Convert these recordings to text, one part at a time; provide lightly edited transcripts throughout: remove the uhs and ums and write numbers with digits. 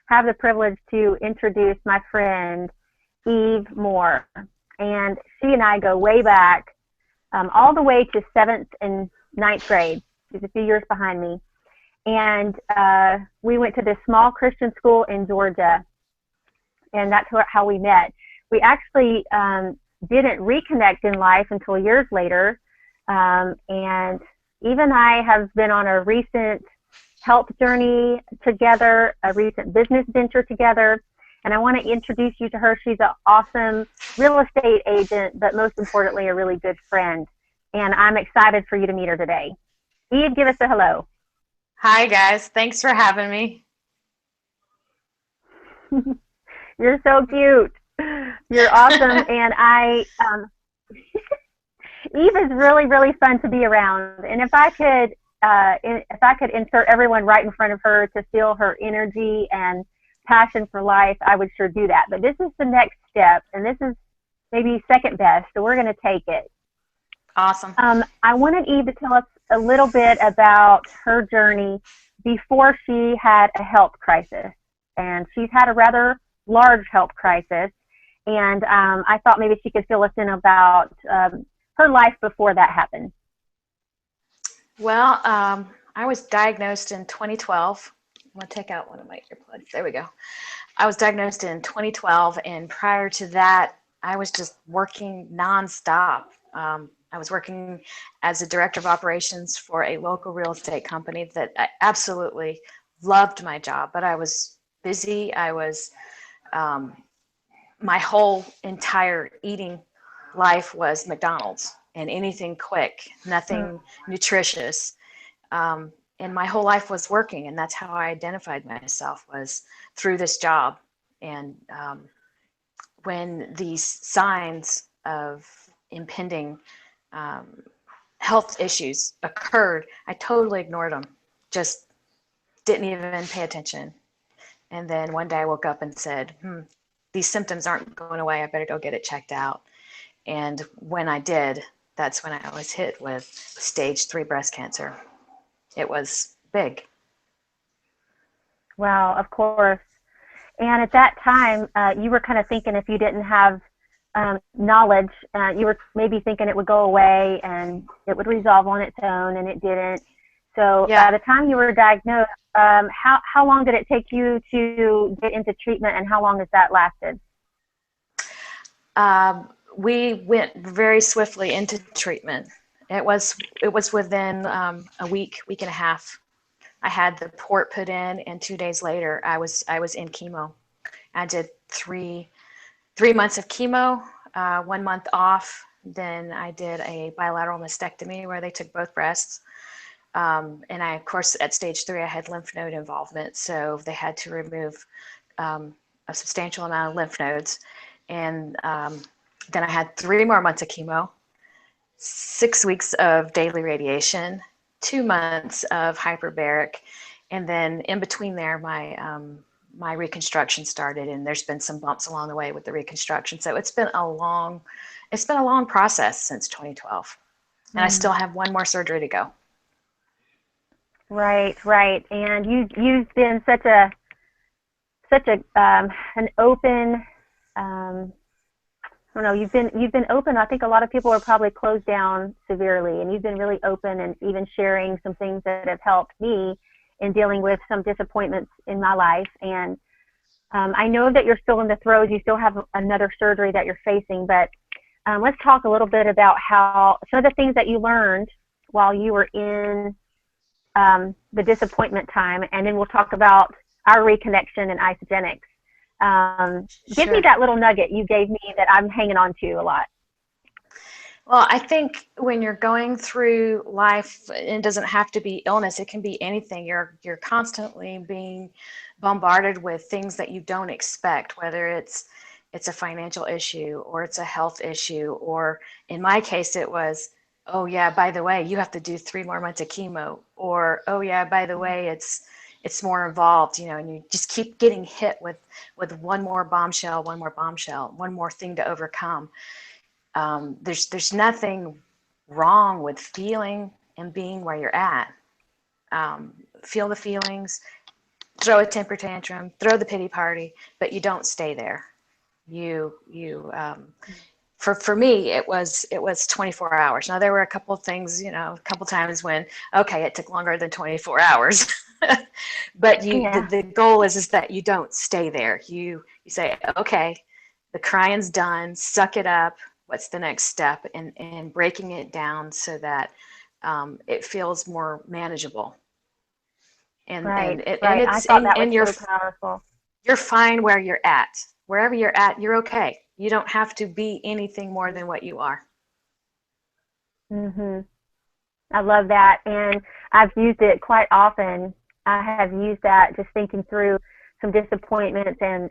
have the privilege to introduce my friend, Eve Moore. And she and I go way back, all the way to seventh and ninth grade. She's a few years behind me. And we went to this small Christian school in Georgia, and that's how we met. We actually didn't reconnect in life until years later. And Eve and I have been on a recent health journey together, a recent business venture together. And I want to introduce you to her. She's an awesome real estate agent, but most importantly, a really good friend. And I'm excited for you to meet her today. Eve, give us a hello. Hi, guys. Thanks for having me. You're so cute. You're awesome. And Eve is really, really fun to be around. And if I could insert everyone right in front of her to feel her energy and passion for life, I would sure do that. But this is the next step, and this is maybe second best, so we're going to take it. Awesome. I wanted Eve to tell us a little bit about her journey before she had a health crisis. And she's had a rather large health crisis. And I thought maybe she could fill us in about her life before that happened. Well, I was diagnosed in 2012. I'm going to take out one of my earplugs. There we go. I was diagnosed in 2012, and prior to that, I was just working nonstop. I was working as a director of operations for a local real estate company that I absolutely loved my job, but I was busy. I was, my whole entire eating life was McDonald's and anything quick, nothing nutritious. And my whole life was working, and that's how I identified myself, was through this job. And when these signs of impending health issues occurred, I totally ignored them, just didn't even pay attention. And then one day I woke up and said, these symptoms aren't going away. I better go get it checked out. And when I did, that's when I was hit with stage 3 breast cancer. It was big. Wow, of course. And at that time, you were kind of thinking if you didn't have knowledge, you were maybe thinking it would go away and it would resolve on its own, and it didn't. So Yeah. by the time you were diagnosed, how long did it take you to get into treatment, and how long has that lasted? We went very swiftly into treatment. It was within a week and a half. I had the port put in, and 2 days later, I was in chemo. I did three months of chemo, 1 month off. Then I did a bilateral mastectomy where they took both breasts. And I, of course, at stage 3, I had lymph node involvement, so they had to remove a substantial amount of lymph nodes. And then I had 3 more months of chemo, 6 weeks of daily radiation, 2 months of hyperbaric, and then in between there, my reconstruction started, and there's been some bumps along the way with the reconstruction. So it's been a long process since 2012, and I still have 1 more surgery to go. Right. And you've been such an open. I don't know. You've been open. I think a lot of people are probably closed down severely, and you've been really open and even sharing some things that have helped me in dealing with some disappointments in my life. And I know that you're still in the throes. You still have another surgery that you're facing, but let's talk a little bit about how some of the things that you learned while you were in the disappointment time, and then we'll talk about our reconnection and Isagenix. Give me that little nugget you gave me that I'm hanging on to a lot. Well, I think when you're going through life, it doesn't have to be illness. It can be anything. You're constantly being bombarded with things that you don't expect, whether it's a financial issue or it's a health issue, or in my case, it was, oh yeah, by the way, you have to do 3 more months of chemo, or oh yeah, by the way, it's more involved, and you just keep getting hit with one more bombshell, one more thing to overcome. There's nothing wrong with feeling and being where you're at. Feel the feelings, throw a temper tantrum, throw the pity party, but you don't stay there. For me, it was 24 hours. Now there were a couple of things, a couple times when, okay, it took longer than 24 hours. But Yeah. the goal is that you don't stay there. You say, okay, the crying's done, suck it up. What's the next step? And breaking it down so that it feels more manageable. Right. And Right. I it's thought that was and so powerful. you're fine where you're at. Wherever you're at, you're okay. You don't have to be anything more than what you are. Mhm. I love that, and I've used it quite often. I have used that just thinking through some disappointments and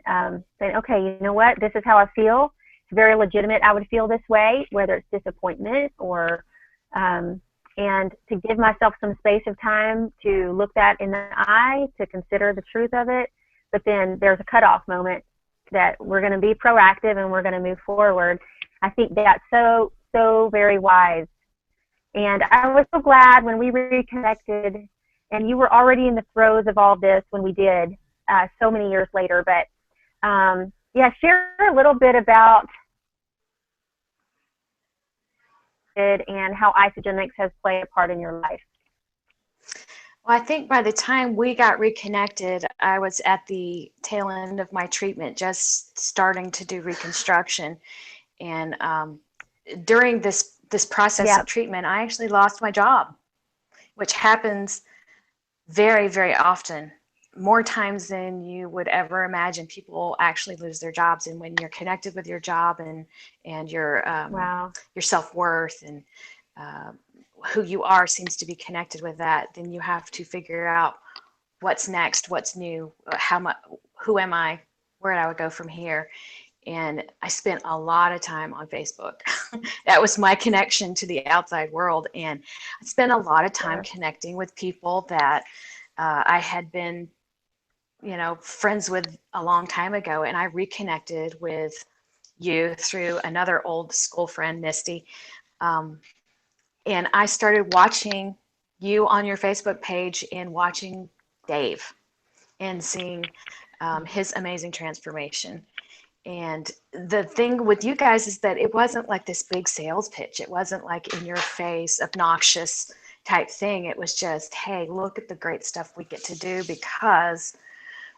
saying, okay, you know what? This is how I feel. It's very legitimate. I would feel this way, whether it's disappointment or, um, and to give myself some space of time to look that in the eye, to consider the truth of it. But then there's a cutoff moment that we're going to be proactive and we're going to move forward. I think that's so, so very wise, and I was so glad when we reconnected, and you were already in the throes of all this when we did, so many years later. But yeah, share a little bit about it and how Isagenix has played a part in your life. Well, I think by the time we got reconnected, I was at the tail end of my treatment, just starting to do reconstruction. And during this process of Yep. treatment, I actually lost my job, which happens very, very often, more times than you would ever imagine. People actually lose their jobs, and when you're connected with your job and Wow. your self-worth and uh, who you are seems to be connected with that, then you have to figure out what's next, what's new, who am I, where do I would go from here. And I spent a lot of time on Facebook. That was my connection to the outside world. And I spent a lot of time Sure. connecting with people that I had been, friends with a long time ago. And I reconnected with you through another old school friend, Misty. Um, and I started watching you on your Facebook page and watching Dave and seeing his amazing transformation. And the thing with you guys is that it wasn't like this big sales pitch. It wasn't like in your face, obnoxious type thing. It was just, hey, look at the great stuff we get to do because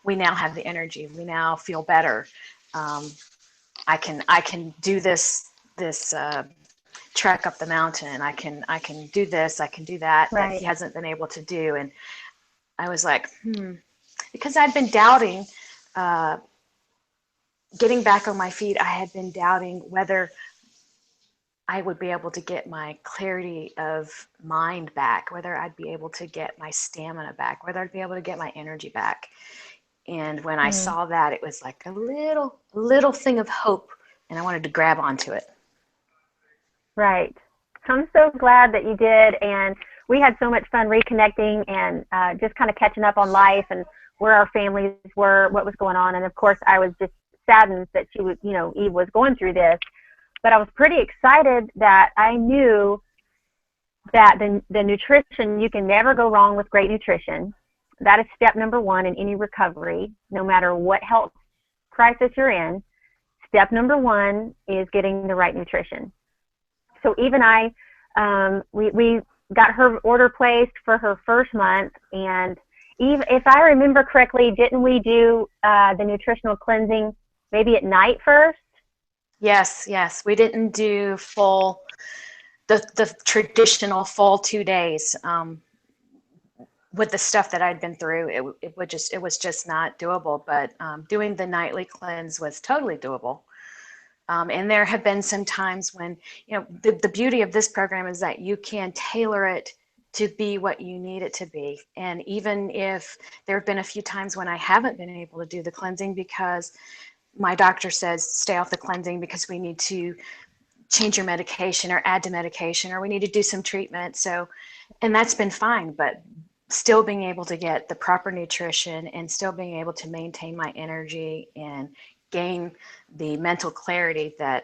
we now have the energy. We now feel better. Um, I can do this trek up the mountain. I can do this. I can do that he Right. hasn't been able to do. And I was like, because I'd been doubting. Uh, Getting back on my feet, I had been doubting whether I would be able to get my clarity of mind back, whether I'd be able to get my stamina back, whether I'd be able to get my energy back. And when I Mm. saw that, it was like a little thing of hope, and I wanted to grab onto it. Right. I'm so glad that you did, and we had so much fun reconnecting and just kind of catching up on life and where our families were, what was going on, and of course, I was just saddened that she was, Eve was going through this, but I was pretty excited that I knew that the nutrition, you can never go wrong with great nutrition. That is step number one in any recovery, no matter what health crisis you're in. Step number one is getting the right nutrition. So Eve and I, we got her order placed for her first month, and Eve, if I remember correctly, didn't we do the nutritional cleansing maybe at night first? Yes, we didn't do the traditional full 2 days. With the stuff that I'd been through, it was just not doable. But doing the nightly cleanse was totally doable. And there have been some times when, the beauty of this program is that you can tailor it to be what you need it to be. And even if there have been a few times when I haven't been able to do the cleansing because my doctor says stay off the cleansing because we need to change your medication or add to medication or we need to do some treatment. So, and that's been fine, but still being able to get the proper nutrition and still being able to maintain my energy and gain the mental clarity that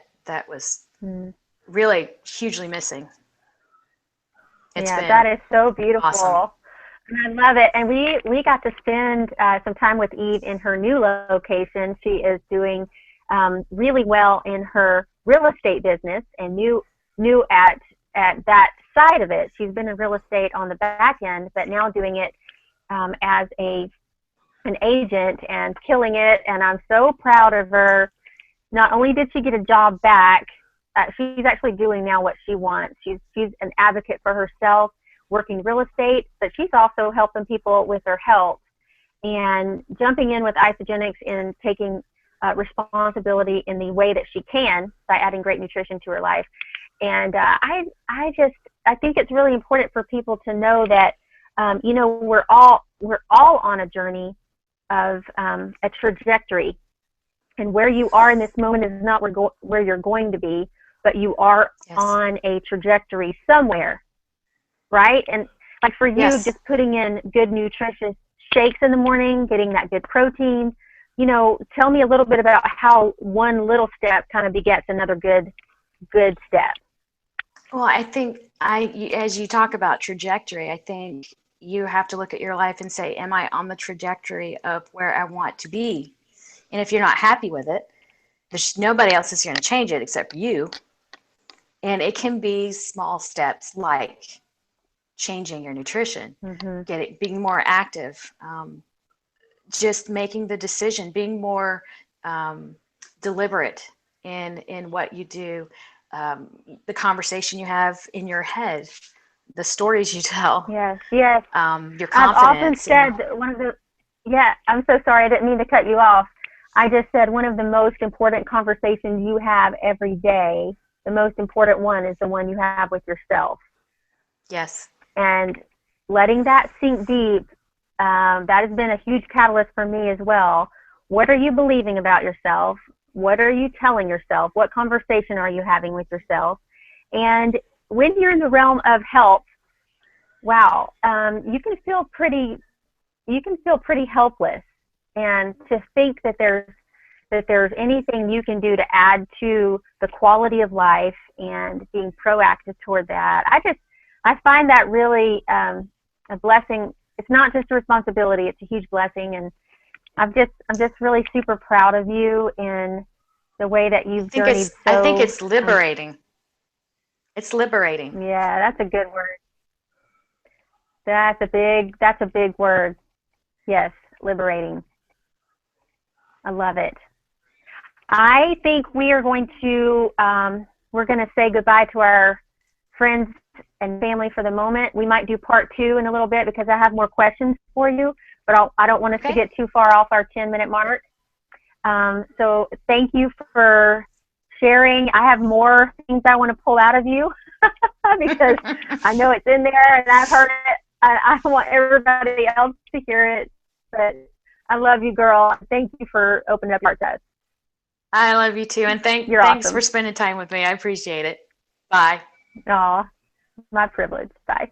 was Mm. really hugely missing. It's Yeah, been that is so awesome. beautiful. And I love it. And we got to spend some time with Eve in her new location. She is doing really well in her real estate business and new at that side of it. She's been in real estate on the back end, but now doing it as an agent and killing it. And I'm so proud of her. Not only did she get a job back, she's actually doing now what she wants. She's an advocate for herself, working real estate, but she's also helping people with their health and jumping in with Isagenix and taking responsibility in the way that she can by adding great nutrition to her life. And I think it's really important for people to know that we're all on a journey of a trajectory, and where you are in this moment is not where you're going to be, but you are on a trajectory somewhere, right? And like for you, just putting in good nutritious shakes in the morning, getting that good protein, tell me a little bit about how one little step kind of begets another good step. Well, I think as you talk about trajectory, I think you have to look at your life and say, am I on the trajectory of where I want to be? And if you're not happy with it, there's nobody else is going to change it except you. And it can be small steps like changing your nutrition, being more active, just making the decision, being more deliberate in what you do, the conversation you have in your head, the stories you tell. Yes. Your confidence. I've often said I'm so sorry. I didn't mean to cut you off. I just said one of the most important conversations you have every day, the most important one is the one you have with yourself. Yes. And letting that sink deep, that has been a huge catalyst for me as well. What are you believing about yourself? What are you telling yourself? What conversation are you having with yourself? And when you're in the realm of health, wow, you can feel pretty helpless. And to think that there's anything you can do to add to the quality of life and being proactive toward that, I find that really a blessing. It's not just a responsibility; it's a huge blessing, and I'm just really super proud of you in the way that you've journeyed. I think it's liberating. It's liberating. Yeah, that's a good word. That's a big word. Yes, liberating. I love it. I think we are going to we're going to say goodbye to our friends and family for the moment. We might do part 2 in a little bit because I have more questions for you, but I don't want us to get too far off our 10-minute mark. So thank you for sharing. I have more things I want to pull out of you because I know it's in there and I've heard it. I want everybody else to hear it, but I love you, girl. Thank you for opening up your heart to us. I love you too, and thanks awesome. for spending time with me. I appreciate it. Bye. Aw, my privilege. Bye.